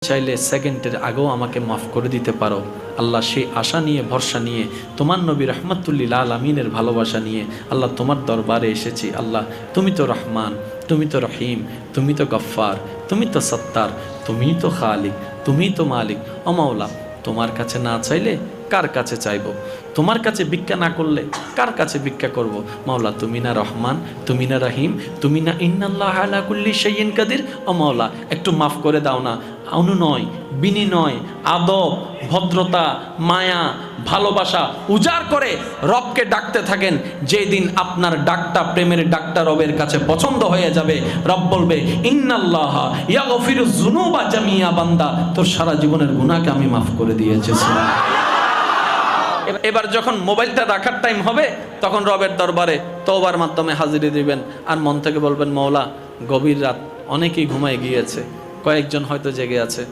চাইলে সেকেন্ডের আগেও আমাকে মাফ করে দিতে পারো। আল্লাহ সেই আশা নিয়ে ভরসা নিয়ে তোমার নবী রহমতুল্লিল আলামিনের ভালোবাসা নিয়ে আল্লাহ তোমার দরবারে এসেছি। আল্লাহ তুমি তো রহমান, তুমি তো রহিম, তুমি তো গফফার, তুমি তো সত্তার, তুমি তো খালিক, তুমি তো মালিক। ও মাওলা, তোমার কাছে না চাইলে কার কাছে চাইবো? তোমার কাছে ভিক্ষা না করলে কার কাছে ভিক্ষা করব? মাওলা, তুমি না রহমান, তুমি না রহিম, তুমি না ইন্নাল্লাহ আলা কুল্লি শাইইন কাদির। ও মাওলা, একটু মাফ করে দাও না। অনুনয়, বিনিময়, আদব, ভদ্রতা, মায়া, ভালোবাসা উজাড় করে রবকে ডাকতে থাকেন। যেদিন আপনার ডাকটা প্রেমের ডাকটা রবের কাছে পছন্দ হয়ে যাবে, রব বলবে ইন্নাল্লাহ ইয়াগফিরুয যুনুবা জামিয়া, বান্দা তোর সারা জীবনের গুনাহকে আমি মাফ করে দিয়েছি। এবার যখন মোবাইলটা রাখার টাইম হবে, তখন রবের দরবারে তওবার মাধ্যমে হাজিরি দিবেন আর মন থেকে বলবেন, মওলা গভীর রাত, অনেকেই ঘুমায় গিয়েছে, কয়েকজন হয়তো জেগে আছে।